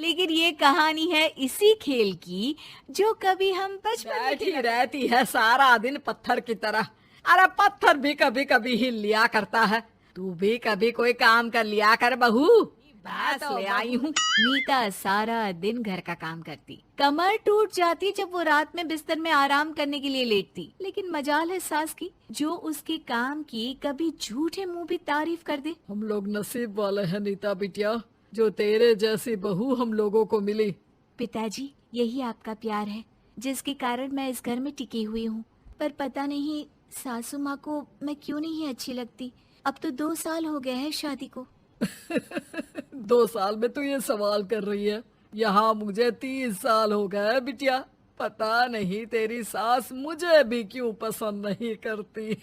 लेकिन ये कहानी है इसी खेल की जो कभी हम बचपन में बैठी रहती है सारा दिन पत्थर की तरह। अरे पत्थर भी कभी कभी हिल लिया करता है। तू भी कभी कोई काम कर लिया कर बहू। बस ले आई हूँ। मीता सारा दिन घर का काम करती, कमर टूट जाती जब वो रात में बिस्तर में आराम करने के लिए लेटती। लेकिन मजाल है सास की जो उसके काम की कभी झूठे मुंह भी तारीफ कर दे। हम लोग नसीब वाले हैं नीता बिटिया, जो तेरे जैसी बहू हम लोगों को मिली। पिताजी, यही आपका प्यार है जिसके कारण मैं इस घर में टिकी हुई हूँ। पर पता नहीं सासू माँ को मैं क्यों नहीं अच्छी लगती। अब तो 2 साल हो गए हैं शादी को। 2 साल में तू ये सवाल कर रही है? यहाँ मुझे 30 साल हो गए बिटिया। पता नहीं तेरी सास मुझे भी क्यों पसंद नहीं करती।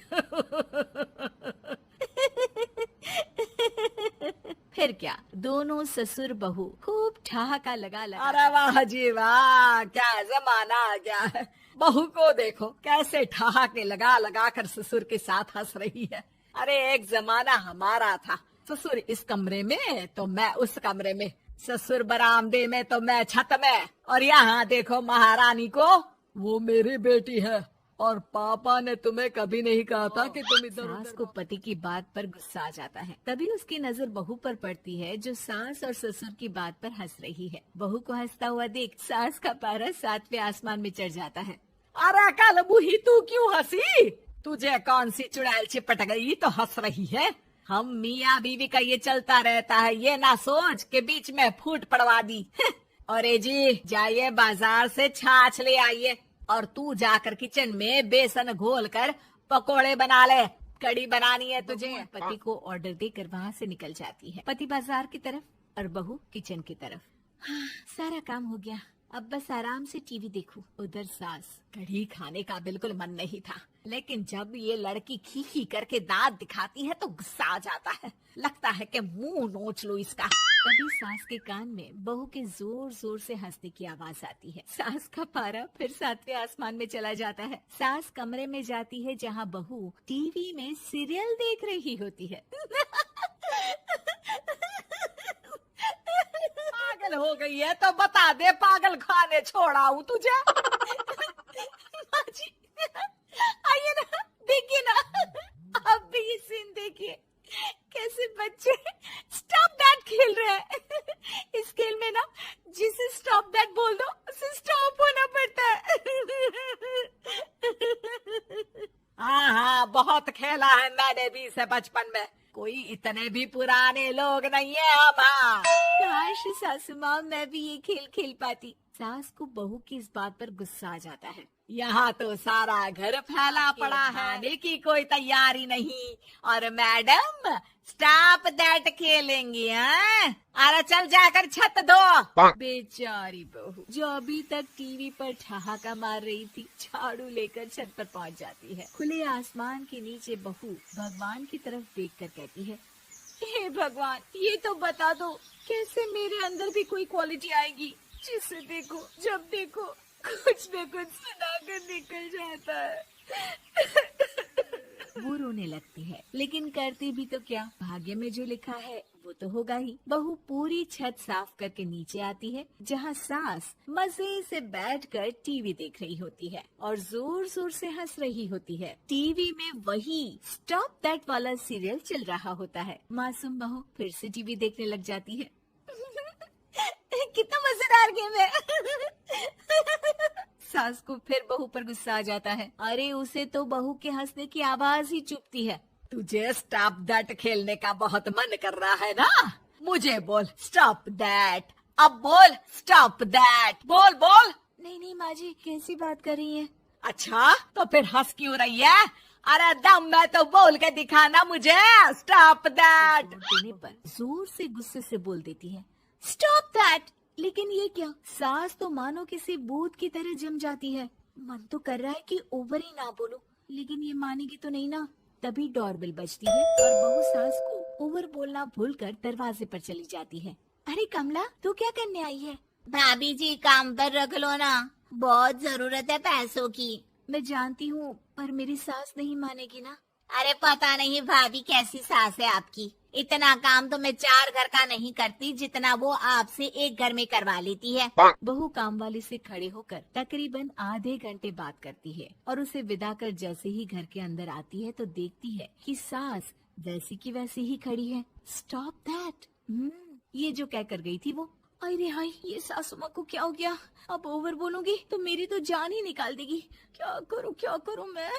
फिर क्या, दोनों ससुर बहू खूब ठहाका लगा लगा। अरे वाह जी वाह, क्या जमाना आ गया है। बहू को देखो कैसे ठहाके लगा लगा कर ससुर के साथ हंस रही है। अरे एक जमाना हमारा था, ससुर इस कमरे में तो मैं उस कमरे में, ससुर बरामदे में तो मैं छत में। और यहाँ देखो महारानी को, वो मेरी बेटी है। और पापा ने तुम्हें कभी नहीं कहा था कि तुम इधर सास को पति की बात पर गुस्सा आ जाता है। तभी उसकी नजर बहू पर पड़ती है जो सास और ससुर की बात पर हंस रही है। बहू को हंसता हुआ देख सास का पारा 7वें आसमान में चढ़ जाता है। अरे कल बुही तू क्यों हंसी? तुझे कौन सी चुड़ैल चिपट गई तो हंस रही है? हम मियाँ बीवी का ये चलता रहता है, ये ना सोच के बीच में फूट पड़वा दी। अरे जी जाइए बाजार से छाछ ले आइए, और तू जाकर किचन में बेसन घोल कर पकोड़े बना ले, कड़ी बनानी है तुझे। पति को ऑर्डर देकर वहाँ से निकल जाती है। पति बाजार की तरफ और बहू किचन की तरफ। सारा काम हो गया, अब बस आराम से टीवी देखूं। उधर सास, कढ़ी खाने का बिल्कुल मन नहीं था, लेकिन जब ये लड़की खी खी करके दांत दिखाती है तो गुस्सा आ जाता है। लगता है कि मुंह नोच लो इसका। तभी सास के कान में बहू के जोर जोर से हंसने की आवाज आती है। सास का पारा फिर 7वें आसमान में चला जाता है। सास कमरे में जाती है जहाँ बहू टीवी में सीरियल देख रही होती है। पागल हो गई है तो बता दे, पागल खाने छोड़ाऊं तुझे? माँ जी, आइए ना, देखिए ना, आप भी ये सीन देखिए, कैसे बच्चे स्टॉप दैट खेल रहे हैं। इस खेल में ना जिसे स्टॉप दैट बोल दो उसे स्टॉप होना पड़ता है। हाँ हाँ, बहुत खेला है मैंने भी इसे बचपन में। कोई इतने भी पुराने लोग नहीं है हम। हाँ। काश सासू माँ मैं भी ये खेल खेल पाती। सास को बहू की इस बात पर गुस्सा आ जाता है। यहाँ तो सारा घर फैला पड़ा है, खाने की कोई तैयारी नहीं। और मैडम स्टॉप दैट खेलेंगी? हैं? अरे चल जाकर छत धो। बेचारी बहू जो अभी तक टीवी पर ठहाका मार रही थी, झाड़ू लेकर छत पर पहुँच जाती है। खुले आसमान के नीचे बहू भगवान की तरफ देखकर कहती है, हे भगवान, ये तो बता दो कैसे मेरे अंदर भी कोई क्वालिटी आएगी जिसे देखो जब देखो कुछ न कुछ सुनाकर निकल जाता है। वो रोने लगती है, लेकिन करती भी तो क्या, भाग्य में जो लिखा है वो तो होगा ही। बहू पूरी छत साफ करके नीचे आती है जहाँ सास मजे से बैठकर टीवी देख रही होती है और जोर जोर से हंस रही होती है। टीवी में वही स्टॉप दैट वाला सीरियल चल रहा होता है। मासूम बहू फिर से टीवी देखने लग जाती है। कितना मजेदार गेम है। सास को फिर बहू पर गुस्सा आ जाता है। अरे उसे तो बहू के हंसने की आवाज ही चुभती है। तुझे स्टॉप दैट खेलने का बहुत मन कर रहा है ना? मुझे बोल स्टॉप दैट, अब बोल स्टॉप दैट, बोल बोल। नहीं नहीं माँ जी, कैसी बात कर रही हैं? अच्छा तो फिर हंस क्यों रही है? अरे दम में तो बोल के दिखाना मुझे स्टॉप दैट। देने पर जोर से गुस्से से बोल देती है, स्टॉप दैट। लेकिन ये क्या, सास तो मानो किसी भूत की तरह जम जाती है। मन तो कर रहा है कि ओवर ही ना बोलूं, लेकिन ये मानेगी तो नहीं ना। तभी डोरबेल बजती है और बहू सास को ओवर बोलना भूलकर दरवाजे पर चली जाती है। अरे कमला, तू क्या करने आई है? भाभी जी काम पर रख लो ना, बहुत जरूरत है पैसों की। मैं जानती हूँ, पर मेरी सास नहीं मानेगी ना। अरे पता नहीं भाभी कैसी सास है आपकी। इतना काम तो मैं 4 घर का नहीं करती जितना वो आपसे एक घर में करवा लेती है। बहू काम वाले से खड़े होकर तकरीबन आधे घंटे बात करती है और उसे विदा कर जैसे ही घर के अंदर आती है तो देखती है कि सास वैसी की वैसी ही खड़ी है। Stop that. ये जो कह कर गई थी वो। अरे हाय, ये सासू माँ को क्या हो गया? अब ओवर बोलूंगी तो मेरी तो जान ही निकाल देगी। क्या करूँ मैं?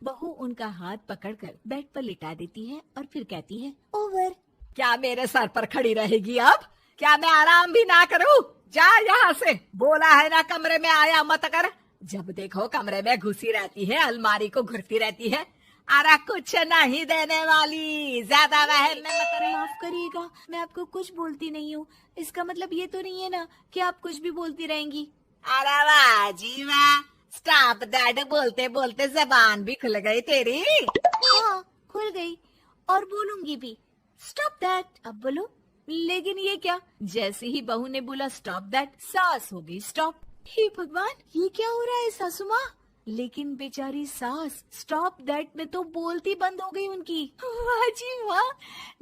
बहू उनका हाथ पकड़कर बेड पर लिटा देती है और फिर कहती है, ओवर। क्या मेरे सर पर खड़ी रहेगी अब? क्या मैं आराम भी ना करूं? जा यहाँ से। बोला है ना कमरे में आया मत कर। जब देखो कमरे में घुसी रहती है, अलमारी को घुरती रहती है। अरे कुछ नहीं देने वाली, ज्यादा वहम में मत रहे। माफ करिएगा, मैं आपको कुछ बोलती नहीं हूँ। इसका मतलब ये तो नहीं है ना कि आप कुछ भी बोलती रहेंगी। अरे वाह जी वाह, स्टॉप दैट बोलते बोलते जबान भी खुल गई तेरी। हाँ, खुल गई और बोलूंगी भी। Stop that. अब बोलो। लेकिन ये क्या? जैसे ही बहू ने बोला स्टॉप दैट, सास हो गई स्टॉप। हे भगवान, ये क्या हो रहा है सासू माँ? लेकिन बेचारी सास स्टॉप दैट में तो बोलती बंद हो गई उनकी। वाह जी वाह,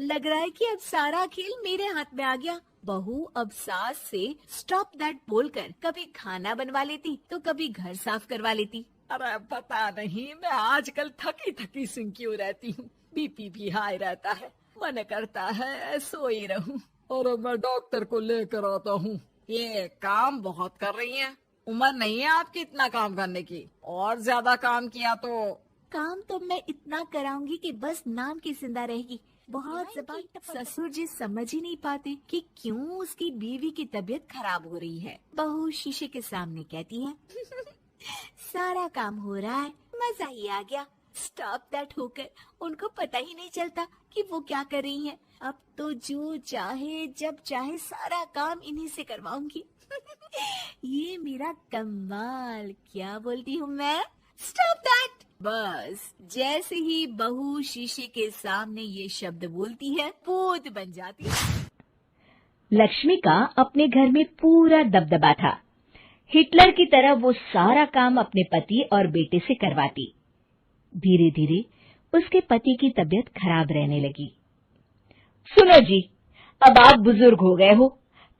लग रहा है कि अब सारा खेल मेरे हाथ में आ गया। बहू अब सास से स्टॉप दैट बोलकर कभी खाना बनवा लेती तो कभी घर साफ करवा लेती। अरे पता नहीं, मैं आजकल थकी थकी सी क्यों रहती हूँ। बीपी भी हाई रहता है, मन करता है सोई रहूं। और मैं डॉक्टर को लेकर आता हूँ। ये काम बहुत कर रही हैं। उम्र नहीं है आपकी इतना काम करने की, और ज्यादा काम किया तो। काम तो मैं इतना कराऊंगी कि बस नाम की जिंदा रहेगी। बहुत जबान। ससुर जी समझ ही नहीं पाते कि क्यों उसकी बीवी की तबीयत खराब हो रही है। बहू शीशे के सामने कहती है, सारा काम हो रहा है, मजा ही आ गया। स्टॉप दैट होकर उनको पता ही नहीं चलता कि वो क्या कर रही हैं। अब तो जो चाहे जब चाहे सारा काम इन्हीं से करवाऊंगी। ये मेरा कमाल। क्या बोलती हूँ मैं? Stop that. बस जैसे ही बहू शीशे के सामने ये शब्द बोलती है, भूत बन जाती है। लक्ष्मी का अपने घर में पूरा दबदबा था। हिटलर की तरह वो सारा काम अपने पति और बेटे से करवाती। धीरे धीरे उसके पति की तबीयत खराब रहने लगी। सुनो जी, अब आप बुजुर्ग हो गए हो,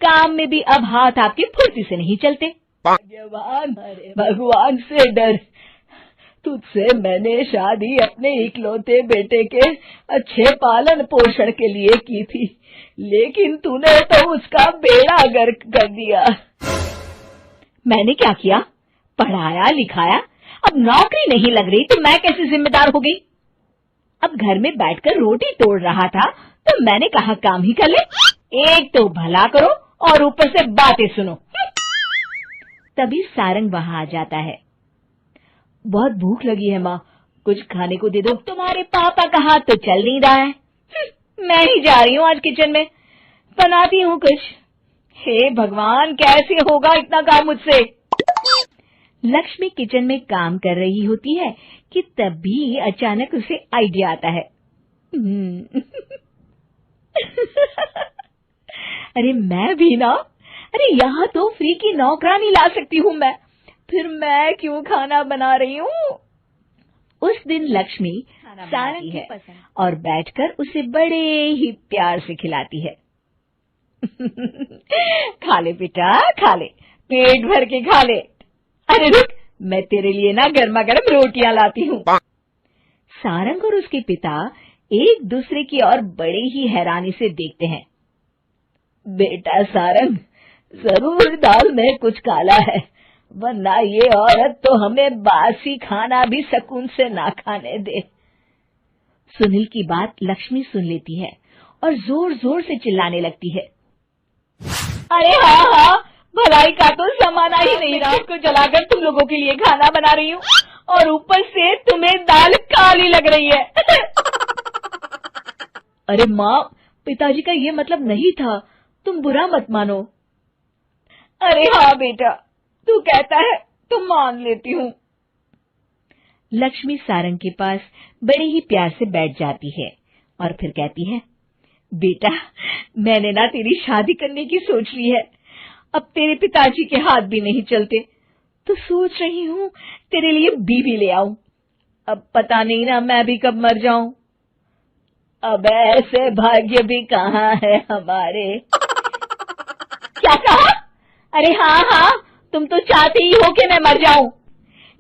काम में भी अब हाथ आपके फुर्ती से नहीं चलते। भगवान से डर, तुझसे मैंने शादी अपने इकलौते बेटे के अच्छे पालन पोषण के लिए की थी, लेकिन तूने तो उसका बेड़ा गर्क कर दिया। मैंने क्या किया? पढ़ाया लिखाया, अब नौकरी नहीं लग रही तो मैं कैसे जिम्मेदार हो गई? अब घर में बैठकर रोटी तोड़ रहा था तो मैंने कहा काम ही कर ले। एक तो भला करो और ऊपर से बातें सुनो। तभी सारंग वहां आ जाता है। बहुत भूख लगी है माँ, कुछ खाने को दे दो। तुम्हारे पापा का हाथ तो चल नहीं रहा है। मैं ही जा रही हूँ आज किचन में, बनाती हूँ कुछ। हे भगवान, कैसे होगा इतना काम मुझसे? लक्ष्मी किचन में काम कर रही होती है कि तभी अचानक उसे आइडिया आता है। अरे मैं भी ना, अरे यहाँ तो फ्री की नौकरानी ला सकती हूँ मैं, फिर मैं क्यों खाना बना रही हूँ? उस दिन लक्ष्मी सारंग है और बैठकर उसे बड़े ही प्यार से खिलाती है। खा ले बेटा, खा ले, पेट भर के खा ले। अरे रुक, मैं तेरे लिए ना गर्मा गर्म रोटियां लाती हूँ। सारंग और उसके पिता एक दूसरे की ओर बड़े ही हैरानी से देखते हैं। बेटा सारंग, जरूर दाल में कुछ काला है, वरना ये औरत तो हमें बासी खाना भी सुकून से ना खाने दे। सुनील की बात लक्ष्मी सुन लेती है और जोर जोर से चिल्लाने लगती है। अरे हाँ हाँ, भलाई का तो जमाना ही नहीं रहा, को जलाकर तुम लोगों के लिए खाना बना रही हूँ और ऊपर से तुम्हें दाल काली लग रही है। अरे माँ, पिताजी का ये मतलब नहीं था, तुम बुरा मत मानो। अरे हाँ बेटा, तू कहता है तो मान लेती हूँ। लक्ष्मी सारंग के पास बड़े ही प्यार से बैठ जाती है और फिर कहती है, बेटा मैंने ना तेरी शादी करने की सोच ली है। अब तेरे पिताजी के हाथ भी नहीं चलते, तो सोच रही हूँ तेरे लिए बीवी ले आऊं। अब पता नहीं ना मैं भी कब मर जाऊं। अब ऐसे भाग्य भी कहाँ है हमारे। क्या कहा? अरे हाँ हाँ, तुम तो चाहते ही हो कि मैं मर जाऊं,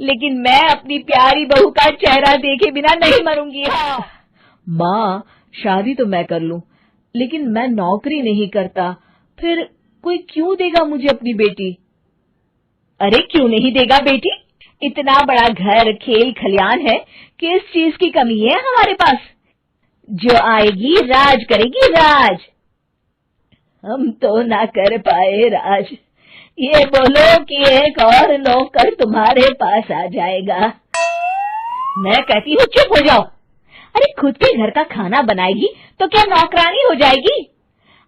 लेकिन मैं अपनी प्यारी बहू का चेहरा देखे बिना नहीं मरूंगी। हाँ माँ, शादी तो मैं कर लूं, लेकिन मैं नौकरी नहीं करता, फिर कोई क्यों देगा मुझे अपनी बेटी? अरे क्यों नहीं देगा बेटी? इतना बड़ा घर, खेल खलियान है, किस चीज की कमी है हमारे पास? जो आएगी राज करेगी, राज। हम तो ना कर पाए राज, ये बोलो कि एक और नौकर तुम्हारे पास आ जाएगा। मैं कहती हूँ चुप हो जाओ। अरे खुद के घर का खाना बनाएगी तो क्या नौकरानी हो जाएगी?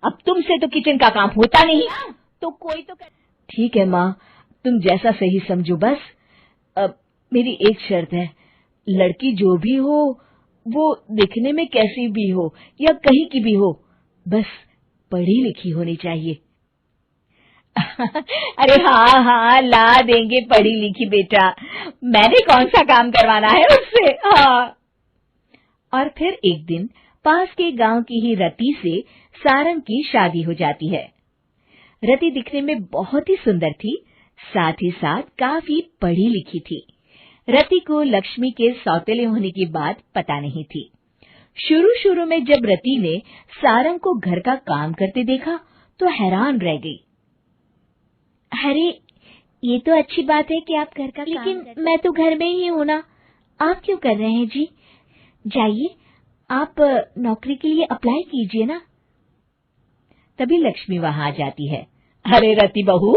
अब तुमसे तो किचन का काम होता नहीं, तो कोई तो ठीक है माँ, तुम जैसा सही समझो बस। अब मेरी एक शर्त है, लड़की जो भी हो वो दिखने में कैसी भी हो या कहीं की भी हो, बस पढ़ी लिखी होनी चाहिए। अरे हाँ हाँ, ला देंगे पढ़ी लिखी बेटा, मैंने कौन सा काम करवाना है उससे। हाँ। और फिर एक दिन पास के गांव की ही रति से सारंग की शादी हो जाती है। रति दिखने में बहुत ही सुंदर थी, साथ ही साथ काफी पढ़ी लिखी थी। रति को लक्ष्मी के सौतेले होने की बात पता नहीं थी। शुरू में जब रति ने सारंग को घर का काम करते देखा तो हैरान रह गई। अरे ये तो अच्छी बात है कि आप घर का लेकिन मैं तो घर में ही हूँ ना, आप क्यों कर रहे हैं जी? जाइए आप नौकरी के लिए अप्लाई कीजिए ना। तभी लक्ष्मी वहां आ जाती है। अरे रति बहू,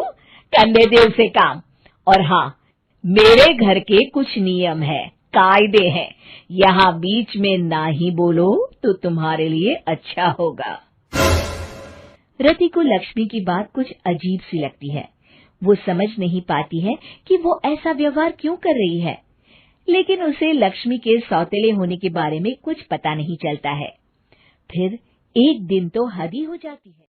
करने दे उसे काम। और हाँ, मेरे घर के कुछ नियम है, कायदे हैं, यहाँ बीच में ना ही बोलो तो तुम्हारे लिए अच्छा होगा। रति को लक्ष्मी की बात कुछ अजीब सी लगती है। वो समझ नहीं पाती है कि वो ऐसा व्यवहार क्यों कर रही है, लेकिन उसे लक्ष्मी के सौतेले होने के बारे में कुछ पता नहीं चलता है। फिर एक दिन तो हद ही हो जाती है।